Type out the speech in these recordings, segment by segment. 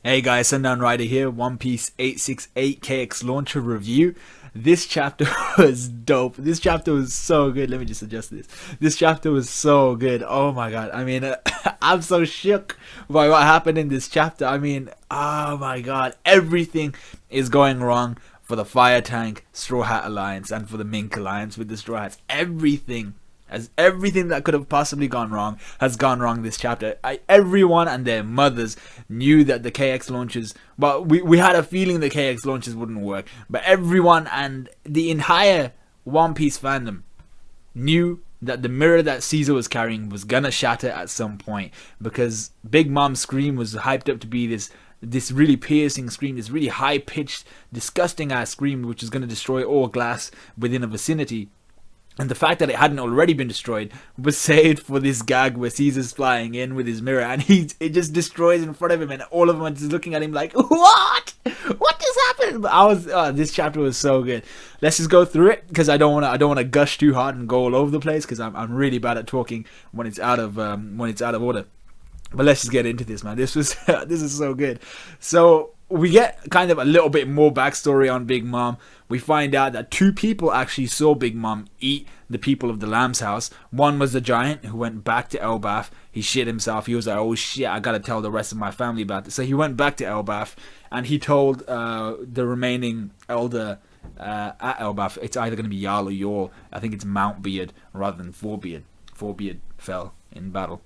Hey guys, Sundown Rider here, One Piece 868 KX Launcher Review. This chapter was dope. This chapter was so good. Let me just adjust this. This chapter was so good. Oh my god. I'm so shook by what happened in this chapter. Oh my god. Everything is going wrong for the Fire Tank Straw Hat Alliance and for the Mink Alliance with the Straw Hats. Everything that could have possibly gone wrong has gone wrong this chapter. Everyone and their mothers knew that the KX launches, well, we had a feeling the KX launches wouldn't work, but everyone and the entire One Piece fandom knew that the mirror that Caesar was carrying was gonna shatter at some point, because Big Mom's scream was hyped up to be this really piercing scream, this really high pitched, disgusting ass scream, which is gonna destroy all glass within a vicinity. And the fact that it hadn't already been destroyed was saved for this gag where Caesar's flying in with his mirror and it just destroys in front of him, and all of them are just looking at him like, what? What just happened? But this chapter was so good. Let's just go through it, because I don't want to gush too hard and go all over the place, because I'm really bad at talking when it's out of order. But let's just get into this, man. This is so good. So we get kind of a little bit more backstory on Big Mom. We find out that two people actually saw Big Mom eat the people of the Lamb's house. One was the giant who went back to Elbaf. He shit himself. He was like, oh shit, I gotta tell the rest of my family about this. So he went back to Elbaf and he told the remaining elder at Elbaf, it's either going to be Jarl or Yor. I think it's Mountbeard rather than Forebeard. Forebeard fell in battle.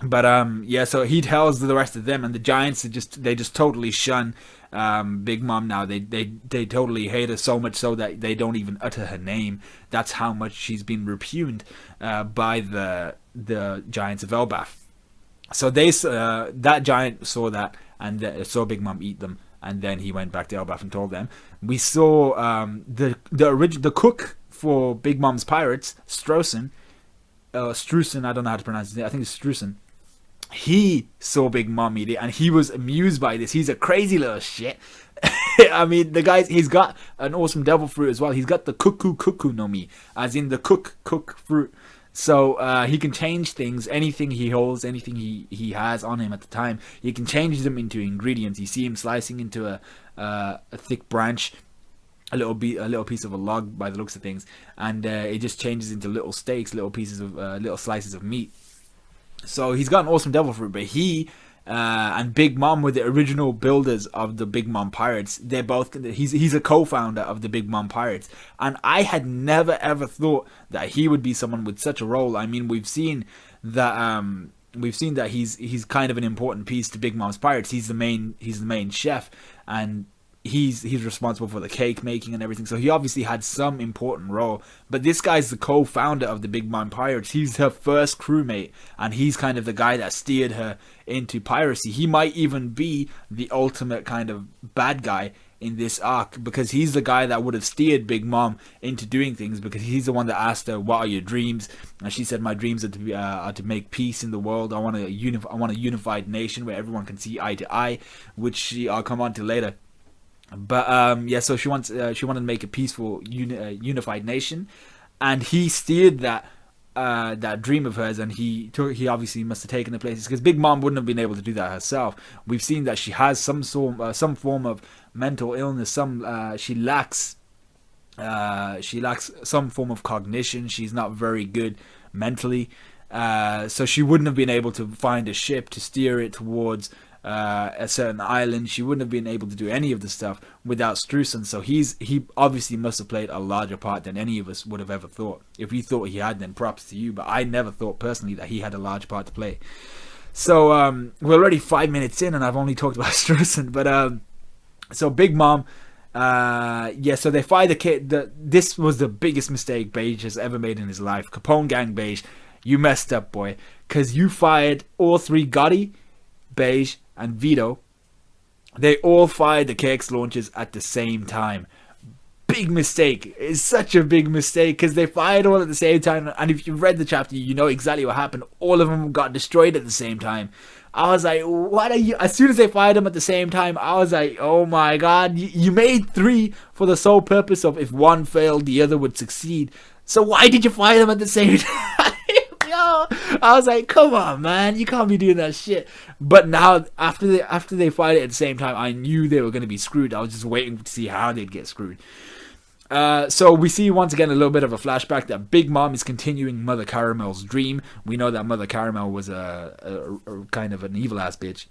But yeah, so he tells the rest of them, and the giants they just totally shun Big Mom now. They totally hate her, so much so that they don't even utter her name. That's how much she's been repugned by the giants of Elbaf. So that giant saw that and saw Big Mom eat them, and then he went back to Elbaf and told them. We saw the cook for Big Mom's pirates, Strusen, I don't know how to pronounce it. I think it's Strusen. He saw Big Mom eat it, and he was amused by this. He's a crazy little shit. The guy's, he's got an awesome devil fruit as well. He's got the kuku no mi, as in the cook fruit. So he can change things, anything he holds, anything he has on him at the time. He can change them into ingredients. You see him slicing into a thick branch, a little piece of a log by the looks of things, and it just changes into little steaks, little pieces of little slices of meat. So he's got an awesome devil fruit, but he and Big Mom were the original builders of the Big Mom Pirates. They're both, he's a co-founder of the Big Mom Pirates, and I had never ever thought that he would be someone with such a role. I mean, we've seen that he's kind of an important piece to Big Mom's Pirates. He's the main chef, and he's responsible for the cake making and everything, so he obviously had some important role. But this guy's the co-founder of the Big Mom Pirates. He's her first crewmate, and he's kind of the guy that steered her into piracy. He might even be the ultimate kind of bad guy in this arc, because he's the guy that would have steered Big Mom into doing things, because he's the one that asked her, what are your dreams? And she said, my dreams are to make peace in the world. I want a unified nation where everyone can see eye to eye, which I'll come on to later. But yeah, so she wanted to make a peaceful, unified nation, and he steered that dream of hers, and he obviously must have taken the places, because Big Mom wouldn't have been able to do that herself. We've seen that she has some form of mental illness. She lacks some form of cognition. She's not very good mentally, so she wouldn't have been able to find a ship to steer it towards a certain island. She wouldn't have been able to do any of the stuff without Strusen. So he obviously must have played a larger part than any of us would have ever thought. If you thought he had, then props to you, but I never thought personally that he had a large part to play. So we're already 5 minutes in and I've only talked about Strusen. But so Big Mom, yeah, so they fire the kid. This was the biggest mistake Beige has ever made in his life. Capone Gang Beige, you messed up, boy, because you fired all three, Gotti, Beige, and Vito. They all fired the KX launches at the same time. Big mistake. It's such a big mistake, because they fired all at the same time, and if you've read the chapter, you know exactly what happened. All of them got destroyed at the same time. I was like, what are you? As soon as they fired them at the same time, I was like, oh my god, you made three for the sole purpose of if one failed, the other would succeed. So why did you fire them at the same time? Yo, I was like, come on, man, you can't be doing that shit. But now, after they fight it at the same time, I knew they were going to be screwed. I was just waiting to see how they'd get screwed. So we see once again a little bit of a flashback that Big Mom is continuing Mother Caramel's dream. We know that Mother Caramel was a kind of an evil ass bitch.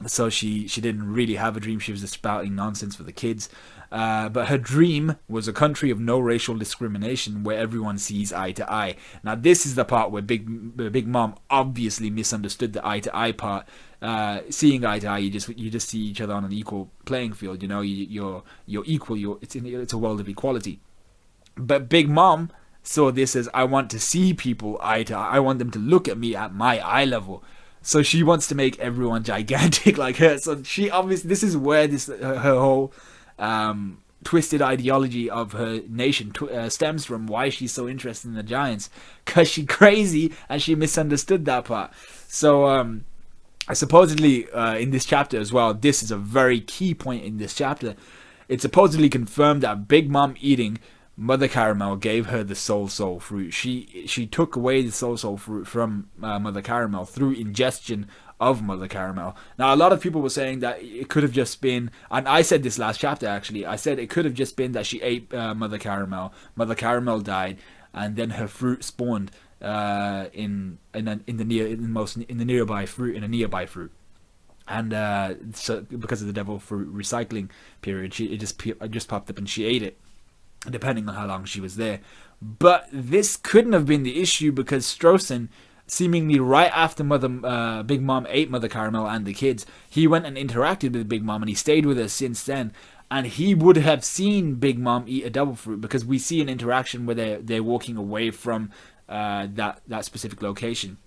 So she didn't really have a dream. She was just spouting nonsense for the kids. But her dream was a country of no racial discrimination where everyone sees eye to eye. Now this is the part where Big Mom obviously misunderstood the eye to eye part. Seeing eye to eye, you just see each other on an equal playing field. You know, you're equal. It's a world of equality. But Big Mom saw this as, I want to see people eye to eye. I want them to look at me at my eye level. So she wants to make everyone gigantic like her. So she obviously, this is where her whole twisted ideology of her nation stems from. Why she's so interested in the giants, because she's crazy and she misunderstood that part. So supposedly in this chapter as well, this is a very key point in this chapter. It's supposedly confirmed that Big Mom eating Mother Caramel gave her the soul fruit. She took away the soul fruit from Mother Caramel through ingestion of Mother Caramel. Now, a lot of people were saying that it could have just been, and I said this last chapter actually, I said it could have just been that she ate Mother Caramel. Mother Caramel died, and then her fruit spawned in the nearby fruit. And so because of the devil fruit recycling period, it just popped up and she ate it, depending on how long she was there. But this couldn't have been the issue, because Stroh, seemingly right after Big Mom ate Mother Caramel and the kids, he went and interacted with Big Mom, and he stayed with her since then. And he would have seen Big Mom eat a devil fruit, because we see an interaction where they're walking away from that specific location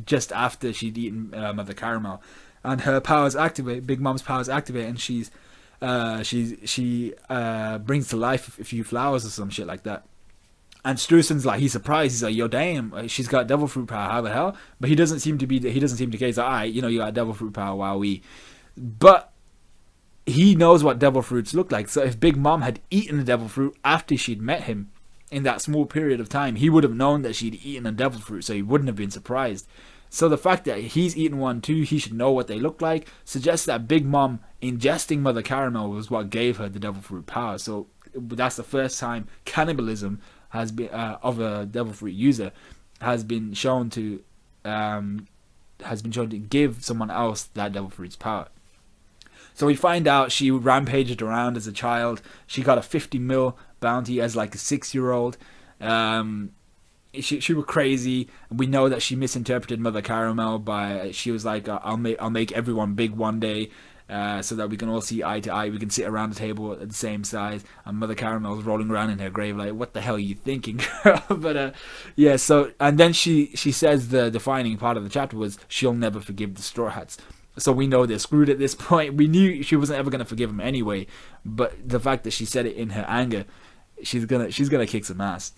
just after she'd eaten Mother Caramel, and her powers activate. Big Mom's powers activate, and she brings to life a few flowers or some shit like that. And Strussen's like, he's surprised. He's like, yo, damn, she's got devil fruit power. How the hell? But he doesn't seem to care. He's like, alright, you got devil fruit power. Wowee. But he knows what devil fruits look like. So if Big Mom had eaten the devil fruit after she'd met him in that small period of time, he would have known that she'd eaten a devil fruit. So he wouldn't have been surprised. So the fact that he's eaten one too, he should know what they look like, suggests that Big Mom ingesting Mother Caramel was what gave her the devil fruit power. So that's the first time cannibalism has been of a devil fruit user has been shown to give someone else that devil fruit's power. So we find out she rampaged around as a child. She got a 50 mil bounty as like a 6-year-old. She was crazy. We know that she misinterpreted Mother Caramel by, she was like, I'll make everyone big one day, so that we can all see eye to eye. We can sit around the table at the same size. And Mother Caramel's rolling around in her grave like, what the hell are you thinking, girl? But yeah. So, and then she says the defining part of the chapter was, she'll never forgive the Straw Hats. So we know they're screwed at this point. We knew she wasn't ever gonna forgive him anyway. But the fact that she said it in her anger, she's gonna kick some ass.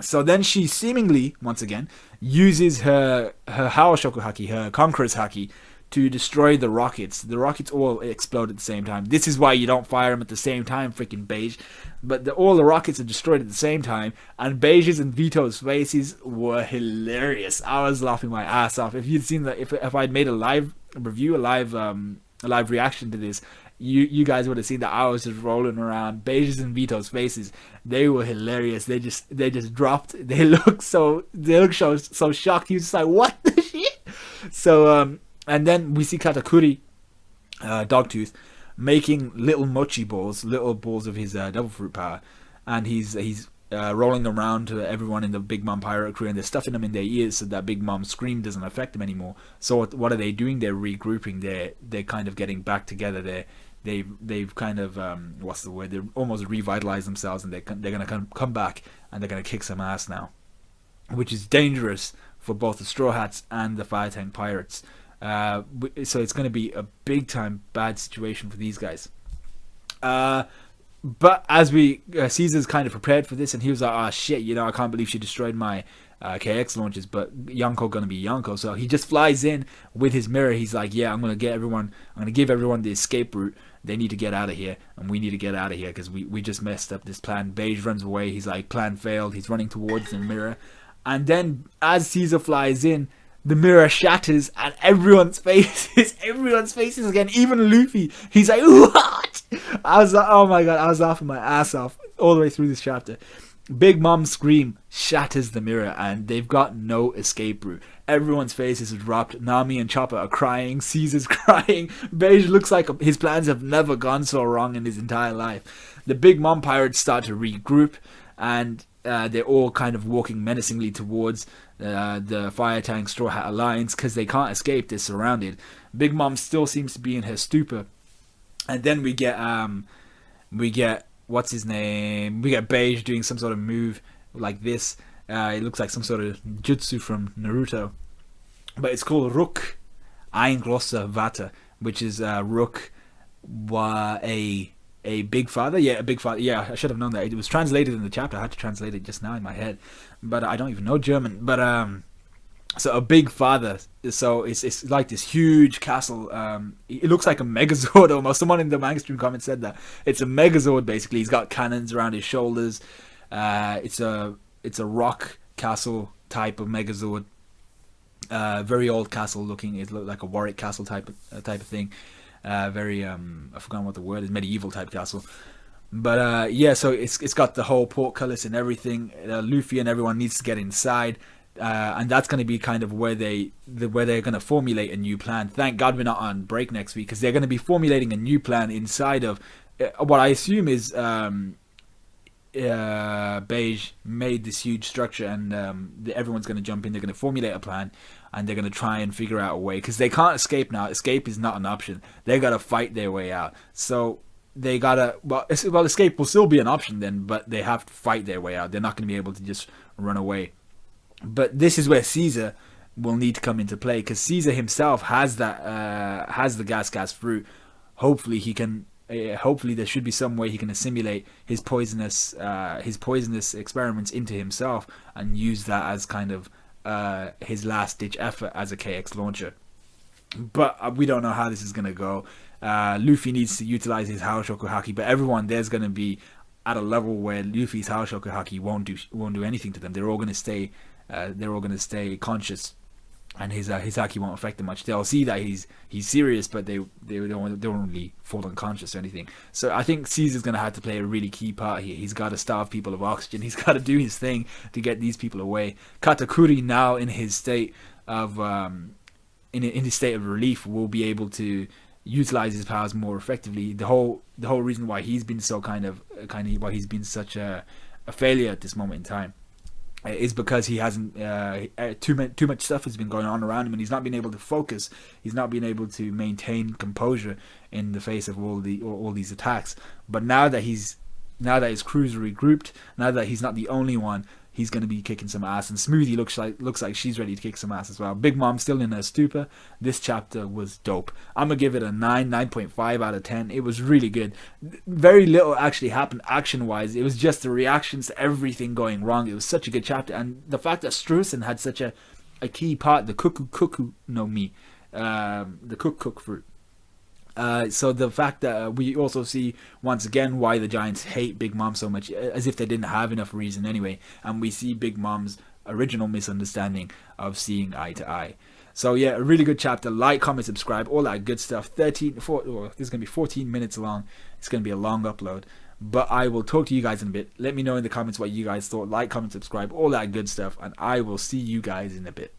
So then she seemingly, once again, uses her Haoshoku Haki, her Conqueror's Haki, to destroy the rockets. The rockets all explode at the same time. This is why you don't fire them at the same time, freaking Beige. But all the rockets are destroyed at the same time, and Beige's and Vito's faces were hilarious. I was laughing my ass off. If you'd seen that, if I'd made a live review, a live reaction to this, you guys would have seen that I was just rolling around. Beige's and Vito's faces, they were hilarious. They just dropped. They look so shocked. He was just like, what the shit? So and then we see Katakuri, Dogtooth, making little mochi balls, little balls of his devil fruit power, and he's rolling them around to everyone in the Big Mom pirate crew, and they're stuffing them in their ears so that Big Mom's scream doesn't affect them anymore. So what are they doing? They're regrouping. They're kind of getting back together. They've kind of what's the word? They're almost revitalized themselves, and they're gonna come back, and they're gonna kick some ass now, which is dangerous for both the Straw Hats and the Fire Tank Pirates. So it's going to be a big time bad situation for these guys. But as Caesar's kind of prepared for this, and he was like, oh shit, I can't believe she destroyed my KX launches, but Yonko gonna be Yonko. So he just flies in with his mirror. He's like, yeah, I'm gonna give everyone the escape route. They need to get out of here, and we need to get out of here because we just messed up this plan. Beige runs away. He's like, plan failed. He's running towards the mirror, And then as Caesar flies in, the mirror shatters and everyone's faces again, even Luffy. He's like, what? I was like, oh my god, I was laughing my ass off all the way through this chapter. Big Mom's scream shatters the mirror and they've got no escape route. Everyone's faces are dropped. Nami and Chopper are crying. Caesar's crying. Beige looks like his plans have never gone so wrong in his entire life. The Big Mom pirates start to regroup and they're all kind of walking menacingly towards the Fire Tank Straw Hat Alliance because they can't escape. They're surrounded. Big Mom still seems to be in her stupor, and then we get what's his name? We get Beige doing some sort of move like this. It looks like some sort of jutsu from Naruto, but it's called Rook Ein Großer Vater, which is Rook a big father. Yeah, a big father. Yeah, I should have known that. It was translated in the chapter. I had to translate it just now in my head, but I don't even know German. But so a big father. So it's like this huge castle. It looks like a Megazord almost. Someone in the manga stream comment said that it's a Megazord basically. He's got cannons around his shoulders. It's a rock castle type of Megazord. Very old castle looking. It looked like a Warwick castle type of thing. Very I've forgotten what the word is, medieval type castle. But yeah, so it's got the whole portcullis and everything. Luffy and everyone needs to get inside, and that's going to be kind of where they're going to formulate a new plan. Thank God we're not on break next week, because they're going to be formulating a new plan inside of what I assume is Beige made this huge structure, and everyone's going to jump in. They're going to formulate a plan, and they're going to try and figure out a way, because they can't escape now. Escape is not an option. They got to fight their way out. So they gotta escape will still be an option then, but they have to fight their way out. They're not going to be able to just run away. But this is where Caesar will need to come into play, because Caesar himself has that has the gas fruit. Hopefully he can. Hopefully there should be some way he can assimilate his poisonous experiments into himself and use that as kind of his last ditch effort as a KX launcher. But we don't know how this is going to go. Luffy needs to utilize his Haoshoku Haki, but everyone there's going to be at a level where Luffy's Haoshoku Haki won't do anything to them. They're all going to stay conscious, and his Haki won't affect them much. They'll see that he's serious, but they don't really fall unconscious or anything. So I think Caesar's going to have to play a really key part here. He's got to starve people of oxygen. He's got to do his thing to get these people away. Katakuri, now in his state of in his state of relief, will be able to utilize his powers more effectively. The whole reason why he's been so why he's been such a failure at this moment in time is because he hasn't too much stuff has been going on around him, and he's not been able to focus. He's not been able to maintain composure in the face of all these attacks. But now that his crew's regrouped, now that he's not the only one, he's going to be kicking some ass. And Smoothie looks like she's ready to kick some ass as well. Big Mom's still in her stupor. This chapter was dope. I'm going to give it a 9.5 out of 10. It was really good. Very little actually happened action-wise. It was just the reactions to everything going wrong. It was such a good chapter. And the fact that Stroh had such a key part, the Kuku no Mi, the Cook fruit. So the fact that we also see once again why the Giants hate Big Mom so much, as if they didn't have enough reason anyway, and we see Big Mom's original misunderstanding of seeing eye to eye. So yeah, a really good chapter. Like, comment, subscribe, all that good stuff. This is going to be 14 minutes long. It's going to be a long upload, but I will talk to you guys in a bit. Let me know in the comments what you guys thought. Like, comment, subscribe, all that good stuff, and I will see you guys in a bit.